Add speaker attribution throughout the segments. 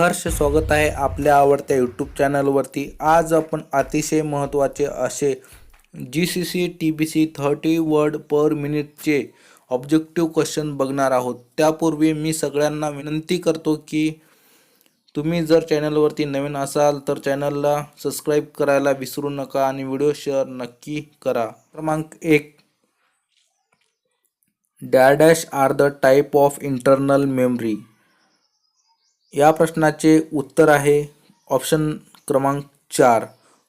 Speaker 1: सहर्ष स्वागत आहे आपल्या आवडत्या यूट्यूब चॅनलवरती। आज आपण अतिशय महत्त्वाचे असे GCC TBC 30 वर्ड पर मिनिटचे ऑब्जेक्टिव्ह क्वेश्चन बघणार आहोत। त्यापूर्वी मी सगळ्यांना विनंती करतो की तुम्ही जर चॅनलवरती नवीन असाल तर चॅनलला सबस्क्राईब करायला विसरू नका आणि व्हिडिओ शेअर नक्की करा। क्रमांक 1, dash are the type of internal memory. या प्रश्नाचे उत्तर आहे ऑप्शन क्रमांक 4,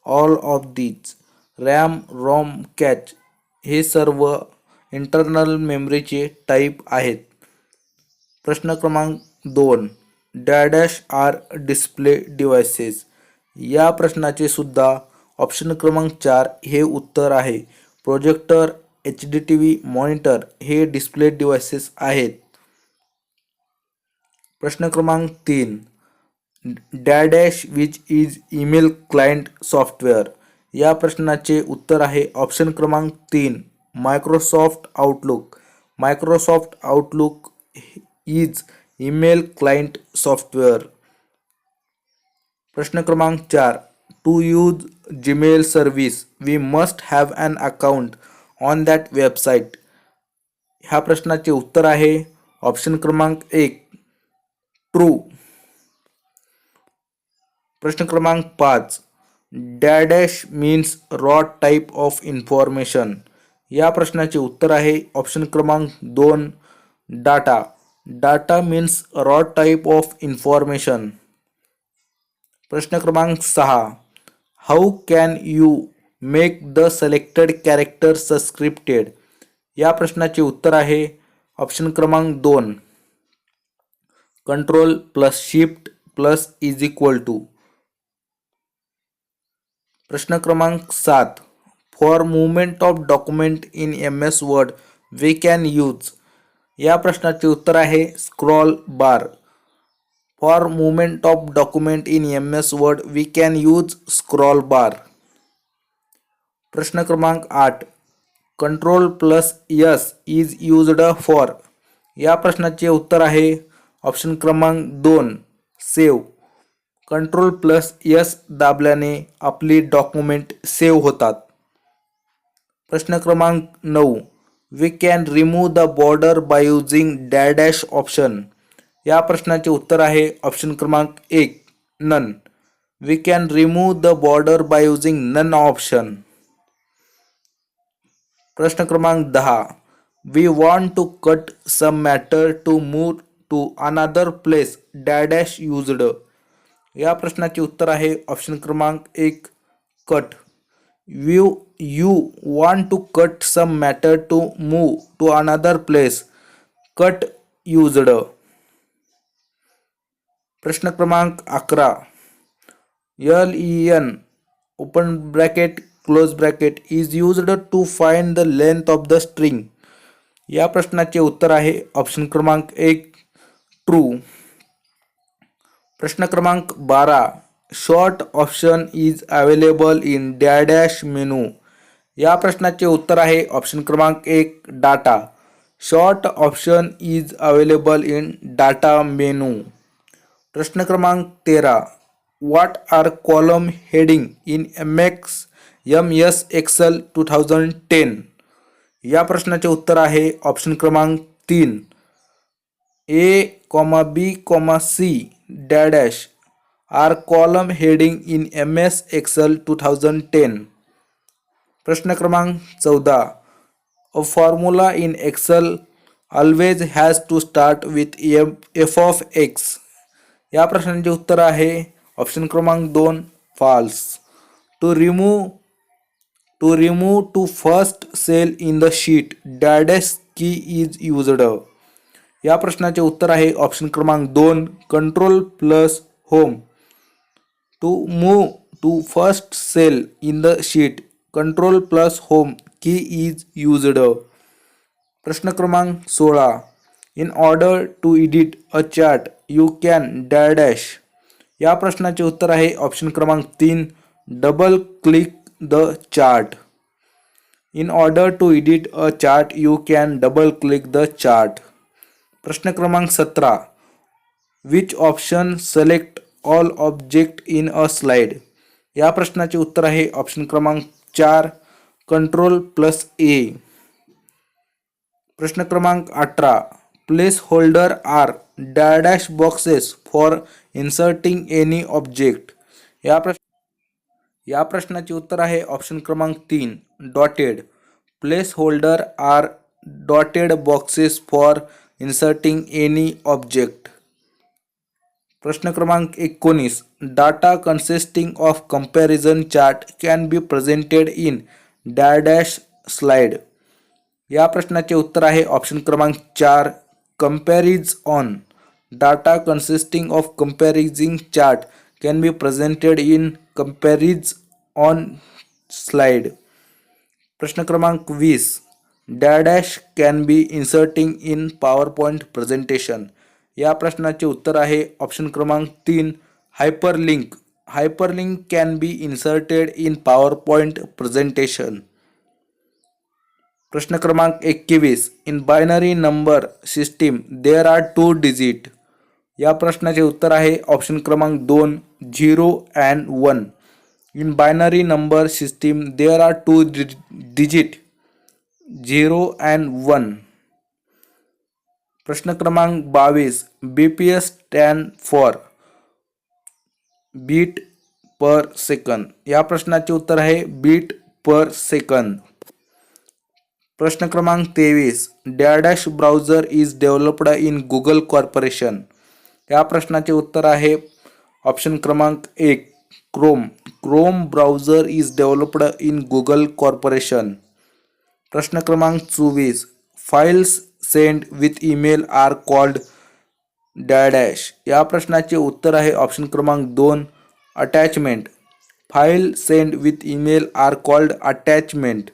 Speaker 1: all of these. RAM, ROM, cache हे सर्व इंटरनल मेमरीचे टाईप आहेत। प्रश्न क्रमांक 2, डॅश आर डिस्प्ले डिव्हाइसेस। या प्रश्नाचे सुद्धा ऑप्शन क्रमांक 4 हे उत्तर आहे। प्रोजेक्टर, HDTV, मॉनिटर हे डिस्प्ले डिव्हाइसेस आहेत। प्रश्न क्रमांक 3, dash which is email client software. या प्रश्नाचे उत्तर आहे ऑप्शन क्रमांक 3, Microsoft Outlook. Microsoft Outlook is email client software. प्रश्न क्रमांक 4, to use Gmail service we must have an account on that website. ह्या प्रश्नाचे उत्तर आहे ऑप्शन क्रमांक 1, ट्रू। प्रश्न क्रमांक 5, dash means raw type of information. या प्रश्नाचे उत्तर आहे ऑप्शन क्रमांक 2, data. Data means raw type of information. प्रश्न क्रमांक 6, how can you make the selected characters scripted. या प्रश्नाचे उत्तर आहे ऑप्शन क्रमांक 2, control plus shift plus is equal to. प्रश्न क्रमांक 7, for movement of document in MS Word we can use. या प्रश्नाचे उत्तर आहे scroll bar. For movement of document in MS Word we can use scroll bar. प्रश्न क्रमांक 8, control plus S is used for. या प्रश्नाचे उत्तर आहे ऑप्शन क्रमांक 2, सेव्ह। कंट्रोल प्लस S दाबल्याने आपली डॉक्युमेंट सेव्ह होतात। प्रश्न क्रमांक 9, we can remove the border by using dash option. या प्रश्नाचे उत्तर आहे ऑप्शन क्रमांक 1, none. We can remove the border by using none option. प्रश्न क्रमांक 10, we want to cut some matter to move to another place dash used. या प्रश्नाचे उत्तर आहे ऑप्शन क्रमांक 1, cut. You want to cut some matter to move to another place, cut used. प्रश्न क्रमांक 11, LEN open bracket close bracket is used to find the length of the string. या प्रश्नाचे उत्तर आहे ऑप्शन क्रमांक 1, ट्रू। प्रश्न क्रमांक 12, short option is available in dash menu. या प्रश्नाचे उत्तर आहे ऑप्शन क्रमांक 1, data. Short option is available in data menu. प्रश्न क्रमांक 13, what are column heading in MS Excel 2010। या प्रश्नाचे उत्तर आहे ऑप्शन क्रमांक 3, A,B,C dash are column heading in MS Excel 2010। प्रश्न क्रमांक 14, a formula in Excel always has to start with f of x। या प्रश्नाचे उत्तर आहे ऑप्शन क्रमांक 2, false. To remove to first cell in the sheet dash key is used. या प्रश्नाचे उत्तर आहे ऑप्शन क्रमांक 2, control plus home. To move to first cell in the sheet, control plus home key is used. प्रश्न क्रमांक 16, in order to edit a chart you can dash. या प्रश्नाचे उत्तर आहे ऑप्शन क्रमांक 3, double click the chart. In order to edit a chart you can double click the chart. प्रश्न क्रमांक 17, which option select all object in a slide? या प्रश्नाचे उत्तर आहे ऑप्शन क्रमांक 4 कंट्रोल प्लस ए. प्रश्न क्रमांक 18 placeholder are dash boxes for inserting any object. या प्रश्नाचे उत्तर आहे ऑप्शन क्रमांक 3 dotted. Placeholder are dotted boxes for inserting any object. प्रश्न क्रमांक 19 data consisting of comparison chart can be presented in dash slide. या प्रश्नाचे उत्तर आहे ऑप्शन क्रमांक 4 comparison. Data consisting of comparing chart can be presented in comparison slide. प्रश्न क्रमांक 20 dash can be inserting in PowerPoint presentation. या प्रश्नाचे उत्तर आहे ऑप्शन क्रमांक 3 hyperlink. Hyperlink can be inserted in PowerPoint presentation. प्रश्न क्रमांक 21 in binary number system there are 2 digit. या प्रश्नाचे उत्तर आहे ऑप्शन क्रमांक 2 0 and 1. In binary number system there are 2 digit 0 and 1. प्रश्न क्रमांक 22 BPS stand for bit per second. या प्रश्नाचे उत्तर आहे बीट पर सेकंद. प्रश्न क्रमांक 23 dash browser is developed in Google corporation. या प्रश्नाचे उत्तर आहे ऑप्शन क्रमांक 1 Chrome. Chrome browser is developed in Google corporation. प्रश्न क्रमांक 24 files send with email are called dash. या प्रश्नाचे उत्तर आहे ऑप्शन क्रमांक 2 attachment. File send with email are called attachment.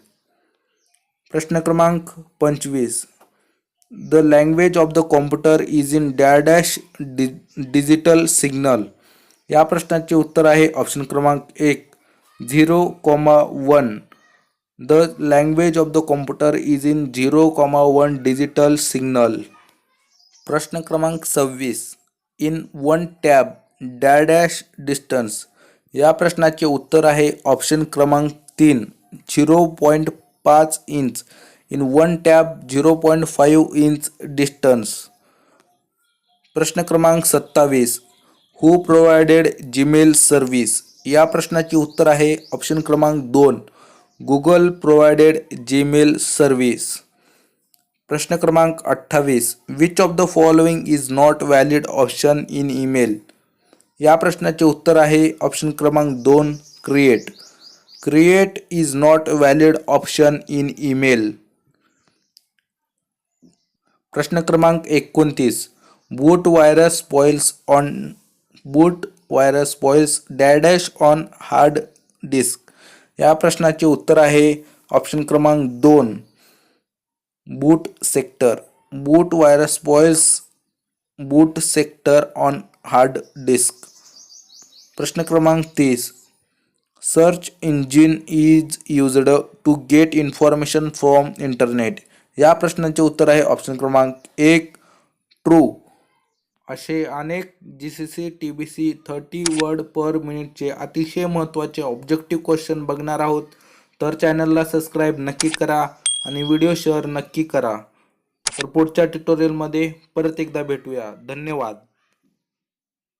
Speaker 1: प्रश्न क्रमांक 25 the language of the computer is in dash digital signal. या प्रश्नाचे उत्तर आहे ऑप्शन क्रमांक 1 0,1. The language of the computer is in 0,1 digital signal. प्रश्न क्रमांक 26 इन 1 टॅब डॅश डिस्टन्स. या प्रश्नाचे उत्तर आहे ऑप्शन क्रमांक 3 0.5 inch. In 1 tab 0.5 inch distance. प्रश्न क्रमांक 27 हू प्रोव्हाइडेड जीमेल सर्व्हिस. या प्रश्नाचे उत्तर आहे ऑप्शन क्रमांक 2 गुगल प्रोव्हाइडेड जीमेल सर्व्हिस. प्रश्न क्रमांक 28 which of the following is not valid option in email. या प्रश्नाचे उत्तर आहे ऑप्शन क्रमांक 2 create. Create is not valid option in email. प्रश्न क्रमांक 29 boot virus spoils dash on hard disk. या प्रश्नाचे उत्तर आहे ऑप्शन क्रमांक 2 boot sector. Boot virus spoils boot sector on hard disk. प्रश्न क्रमांक 30 search engine is used to get information from internet. या प्रश्नाचे उत्तर आहे ऑप्शन क्रमांक 1 ट्रू. असे अनेक GCC TBC 30 वर्ड पर मिनिटचे अतिशय महत्त्वाचे ऑब्जेक्टिव्ह क्वेश्चन बघणार आहोत. तर चॅनलला सबस्क्राईब नक्की करा आणि व्हिडिओ शेअर नक्की करा. तर पुढच्या ट्युटोरियलमध्ये परत एकदा भेटूया. धन्यवाद.